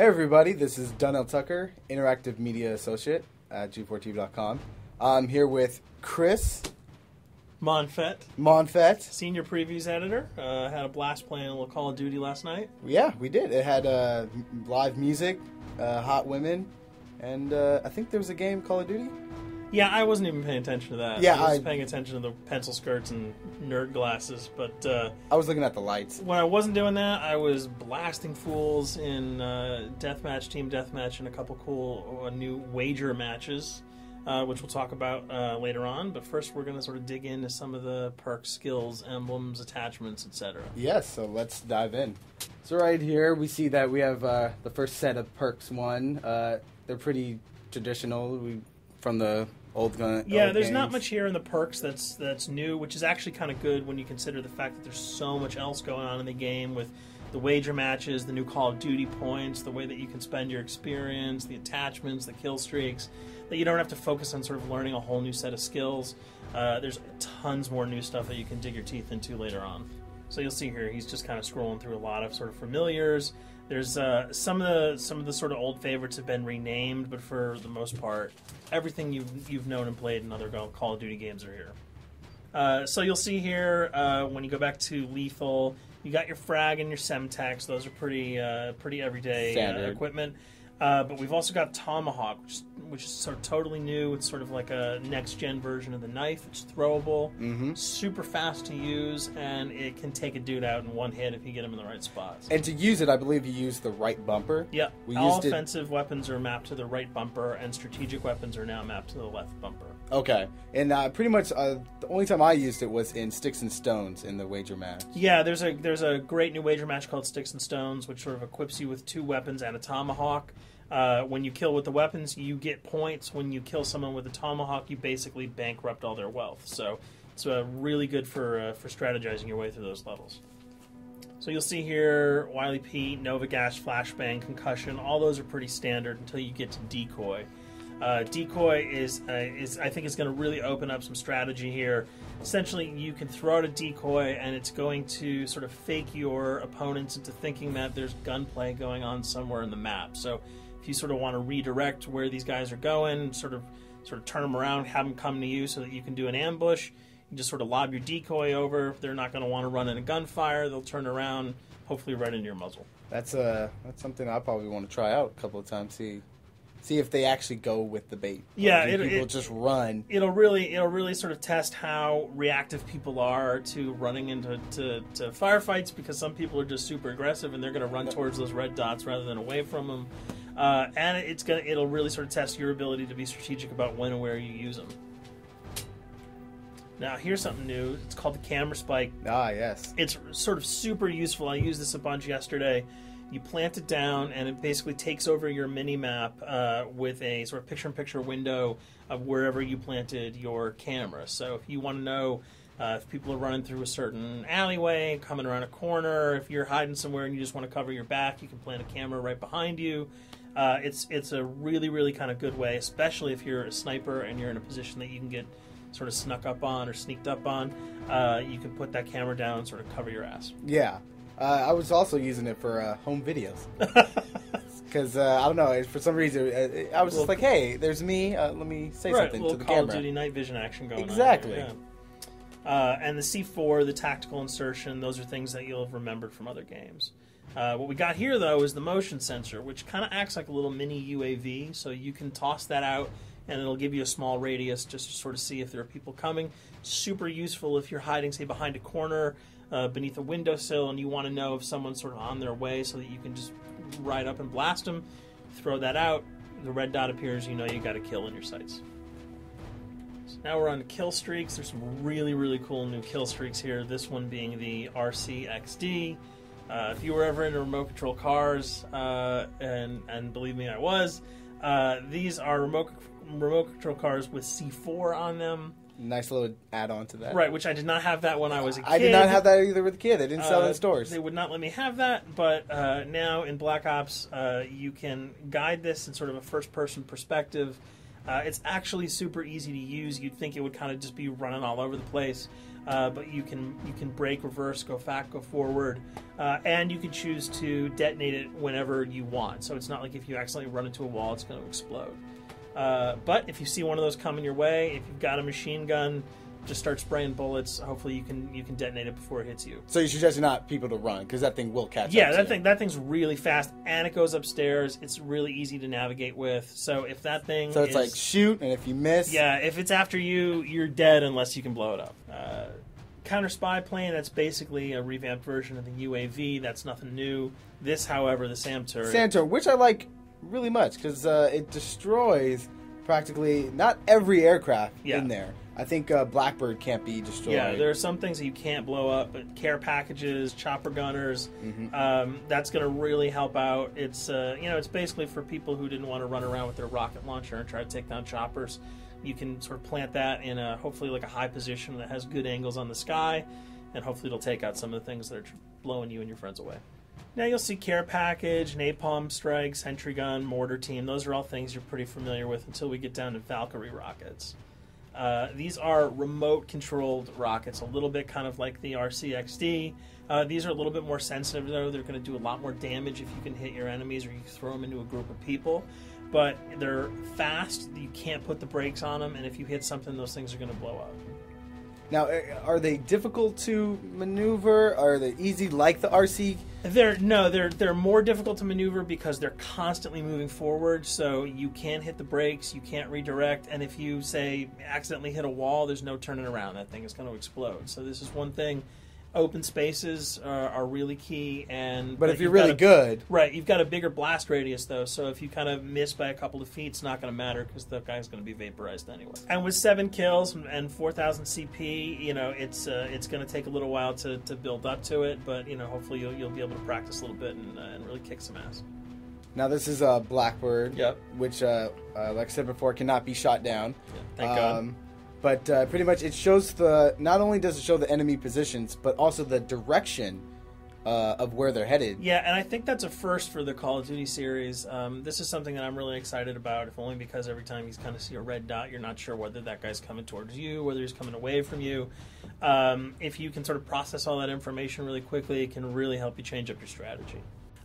Hey everybody, this is Donnell Tucker, Interactive Media Associate at G4TV.com. I'm here with Chris Monfett, Senior Previews Editor. Had a blast playing a little Call of Duty last night. Yeah, we did. It had live music, hot women, and I think there was a game, Call of Duty? Yeah, I wasn't even paying attention to that. Yeah, I was paying attention to the pencil skirts and nerd glasses, but... I was looking at the lights. When I wasn't doing that, I was blasting fools in Deathmatch, Team Deathmatch, and a couple cool new wager matches, which we'll talk about later on. But first, we're going to sort of dig into some of the perks, skills, emblems, attachments, etc. Yes, so let's dive in. So right here, we see that we have the first set of perks one. They're pretty traditional from the old gun. Yeah, old there's games. not much here in the perks that's new, which is actually kind of good when you consider the fact that there's so much else going on in the game with the wager matches, the new Call of Duty points, the way that you can spend your experience, the attachments, the Killstreaks, that you don't have to focus on sort of learning a whole new set of skills. There's tons more new stuff that you can dig your teeth into later on. So you'll see here, he's just kind of scrolling through a lot of sort of familiars. There's some of the sort of old favorites have been renamed, but for the most part, everything you've known and played in other Call of Duty games are here. So you'll see here when you go back to lethal, you got your frag and your semtex. Those are pretty everyday equipment. But we've also got Tomahawk, which is sort of totally new. It's sort of like a next-gen version of the knife. It's throwable, super fast to use, and it can take a dude out in one hit if you get him in the right spots. And to use it, I believe you use the right bumper. Yeah, all offensive weapons are mapped to the right bumper, and strategic weapons are now mapped to the left bumper. Okay, and pretty much the only time I used it was in Sticks and Stones in the wager match. Yeah, there's a great new wager match called Sticks and Stones, which sort of equips you with 2 weapons and a tomahawk. When you kill with the weapons, you get points. When you kill someone with a tomahawk, you basically bankrupt all their wealth. So it's really good for strategizing your way through those levels. So you'll see here, Wily Pete, Nova Gash, Flashbang, Concussion. All those are pretty standard until you get to Decoy. Decoy is I think is going to really open up some strategy here. Essentially, you can throw out a decoy, and it's going to sort of fake your opponents into thinking that there's gunplay going on somewhere in the map. So if you sort of want to redirect where these guys are going, sort of turn them around, have them come to you so that you can do an ambush, you just sort of lob your decoy over. They're not going to want to run in a gunfire. They'll turn around, hopefully right into your muzzle. That's something I probably want to try out a couple of times. See if they actually go with the bait. Yeah, people just run. It'll really sort of test how reactive people are to running into firefights, because some people are just super aggressive and they're going to run towards those red dots rather than away from them. And it'll really sort of test your ability to be strategic about when and where you use them. Now here's something new. It's called the camera spike. Ah, yes. It's sort of super useful. I used this a bunch yesterday. You plant it down, and it basically takes over your mini-map with a sort of picture-in-picture window of wherever you planted your camera. So if you want to know if people are running through a certain alleyway, coming around a corner, if you're hiding somewhere and you just want to cover your back, you can plant a camera right behind you. It's a really, really kind of good way, especially if you're a sniper and you're in a position that you can get sort of snuck up on or sneaked up on. You can put that camera down and sort of cover your ass. Yeah. I was also using it for home videos. Because, I don't know, for some reason, I was just like, hey, there's me, let me say something to the Call camera. of Duty night vision action going exactly. on. Exactly. And the C4, the tactical insertion, those are things that you'll have remembered from other games. What we got here, though, is the motion sensor, which kind of acts like a little mini UAV, so you can toss that out, and it'll give you a small radius just to sort of see if there are people coming. Super useful if you're hiding, say, behind a corner, beneath a windowsill, and you want to know if someone's sort of on their way so that you can just ride up and blast them. Throw that out, the red dot appears, you know you got a kill in your sights. So now we're on to Killstreaks. There's some really, really cool new Killstreaks here, this one being the RCXD. If you were ever into remote control cars, and believe me, I was, these are remote control cars with C4 on them. Nice little add-on to that. Right, which I did not have that when I was a kid. I did not have that either with a kid. They didn't sell it in stores. They would not let me have that, but now in Black Ops, you can guide this in sort of a first-person perspective. It's actually super easy to use. You'd think it would kind of just be running all over the place. but you can brake, reverse, go back, go forward, and you can choose to detonate it whenever you want. So it's not like if you accidentally run into a wall, it's going to explode. But if you see one of those coming your way, if you've got a machine gun, just start spraying bullets. Hopefully you can detonate it before it hits you. So you suggest not people to run, because that thing will catch up. Yeah, that thing's really fast, and it goes upstairs. It's really easy to navigate with. So if that thing So it's like shoot, and if you miss... Yeah, if it's after you, you're dead unless you can blow it up. Counter spy plane, that's basically a revamped version of the UAV. That's nothing new. This, however, the SAM turret... SAM turret, which I like really much, because it destroys practically not every aircraft in there. I think Blackbird can't be destroyed. Yeah, there are some things that you can't blow up, but care packages, chopper gunners, that's going to really help out. It's it's basically for people who didn't want to run around with their rocket launcher and try to take down choppers. You can sort of plant that in hopefully like a high position that has good angles on the sky, and hopefully it'll take out some of the things that are blowing you and your friends away. Now you'll see care package, napalm strike, sentry gun, mortar team. Those are all things you're pretty familiar with until we get down to Valkyrie rockets. These are remote-controlled rockets, a little bit kind of like the RCXD. These are a little bit more sensitive, though. They're going to do a lot more damage if you can hit your enemies or you throw them into a group of people. But they're fast. You can't put the brakes on them, and if you hit something, those things are going to blow up. Now, are they difficult to maneuver? Are they easy like the RC? They're more difficult to maneuver because they're constantly moving forward, so you can't hit the brakes, you can't redirect, and if you, say, accidentally hit a wall, there's no turning around. That thing is going to explode. So this is one thing. Open spaces are really key, but if you're really good, right? You've got a bigger blast radius though, so if you kind of miss by a couple of feet, it's not going to matter because the guy's going to be vaporized anyway. And with 7 kills and 4,000 CP, it's going to take a little while to build up to it, but hopefully you'll be able to practice a little bit and really kick some ass. Now this is Blackbird, which, like I said before, cannot be shot down. Yeah, thank God. But pretty much it shows not only does it show the enemy positions, but also the direction of where they're headed. Yeah, and I think that's a first for the Call of Duty series. This is something that I'm really excited about, if only because every time you kind of see a red dot, you're not sure whether that guy's coming towards you, whether he's coming away from you. If you can sort of process all that information really quickly, it can really help you change up your strategy.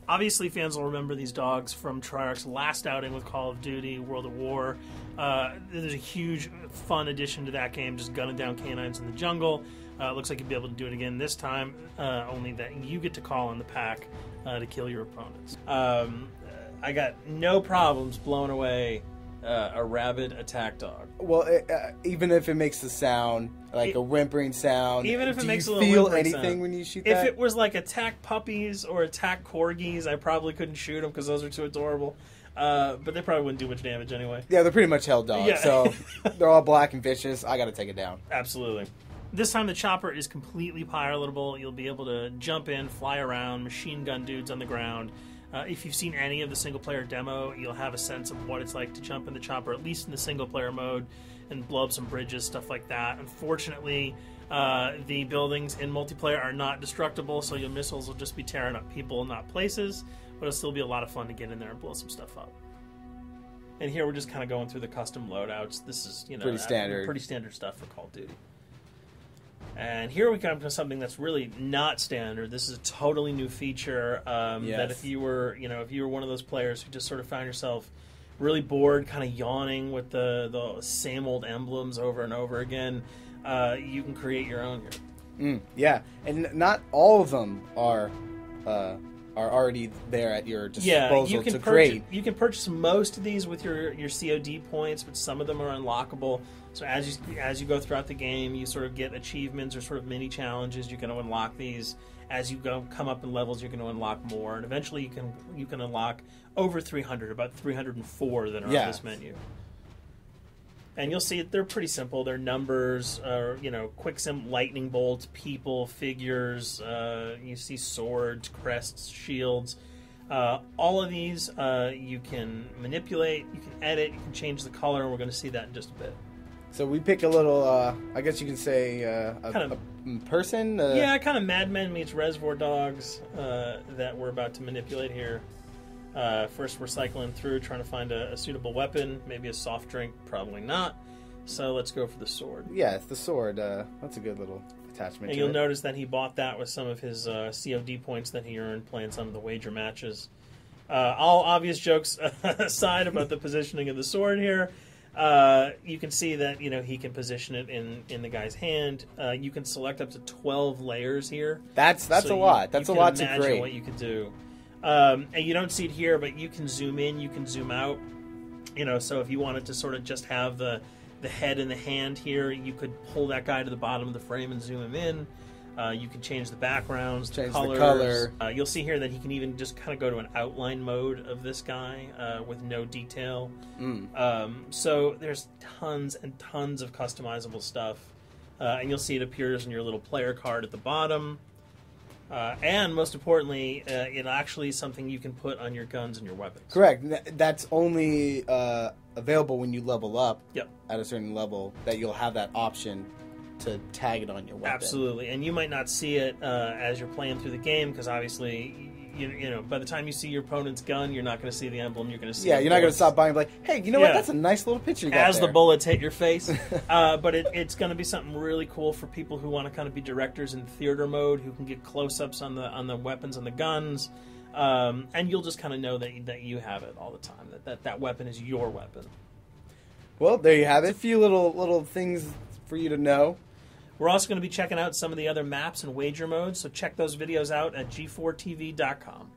Obviously, fans will remember these dogs from Treyarch's last outing with Call of Duty, World at War. There's a huge, fun addition to that game, just gunning down canines in the jungle. Looks like you'll be able to do it again this time, only that you get to call on the pack to kill your opponents. I got no problems blowing away a rabid attack dog. Well, even if it makes the sound, like a whimpering sound, even if it makes a little feel whimpering anything sound. When you shoot if that? If it was like attack puppies or attack corgis, I probably couldn't shoot them because those are too adorable. But they probably wouldn't do much damage anyway. Yeah, they're pretty much held dogs, so they're all black and vicious. I got to take it down. Absolutely. This time the chopper is completely pilotable. You'll be able to jump in, fly around, machine gun dudes on the ground. If you've seen any of the single-player demo, you'll have a sense of what it's like to jump in the chopper, at least in the single-player mode, and blow up some bridges, stuff like that. Unfortunately, the buildings in multiplayer are not destructible, so your missiles will just be tearing up people, not places, but it'll still be a lot of fun to get in there and blow some stuff up. And here we're just kind of going through the custom loadouts. This is, pretty standard stuff for Call of Duty. And here we come to something that's really not standard. This is a totally new feature that if you were one of those players who just sort of found yourself really bored, kind of yawning with the same old emblems over and over again, you can create your own here. Yeah, and not all of them are already there at your disposal to create. You can purchase most of these with your COD points, but some of them are unlockable. So as you go throughout the game, you sort of get achievements or sort of mini challenges. You're going to unlock these. As you come up in levels, you're going to unlock more, and eventually you can unlock over 300, about 304 that are on this menu. And you'll see they're pretty simple. They're numbers, quick sim, lightning bolts, people, figures. You see swords, crests, shields. All of these you can manipulate, you can edit, you can change the color, and we're going to see that in just a bit. So we pick a little, I guess you can say, a person? Yeah, kind of Mad Men meets Reservoir Dogs that we're about to manipulate here. First we're cycling through trying to find a suitable weapon, maybe a soft drink, probably not. So let's go for the sword. Yeah, it's the sword. That's a good little attachment. And you'll notice that he bought that with some of his COD points that he earned playing some of the wager matches. All obvious jokes aside about the positioning of the sword here, you can see that he can position it in the guy's hand. You can select up to 12 layers here. That's a lot. That's a lot to create. Imagine what you could do. And you don't see it here, but you can zoom in, you can zoom out. So if you wanted to sort of just have the head and the hand here, you could pull that guy to the bottom of the frame and zoom him in. You can change the backgrounds, change colors. the color. You'll see here that he can even just kind of go to an outline mode of this guy with no detail. So there's tons and tons of customizable stuff. And you'll see it appears in your little player card at the bottom. And most importantly, it actually is something you can put on your guns and your weapons. Correct. That's only available when you level up at a certain level, that you'll have that option to tag it on your weapon. Absolutely. And you might not see it as you're playing through the game, because obviously, by the time you see your opponent's gun, you're not going to see the emblem. You're going to see you're not going to stop by and be like, hey, you know what? That's a nice little picture you got as there. The bullets hit your face. But it's going to be something really cool for people who want to kind of be directors in theater mode, who can get close-ups on the weapons and the guns. And you'll just kind of know that you have it all the time, that weapon is your weapon. Well, there you have it. A few little things for you to know. We're also going to be checking out some of the other maps and wager modes, so check those videos out at g4tv.com.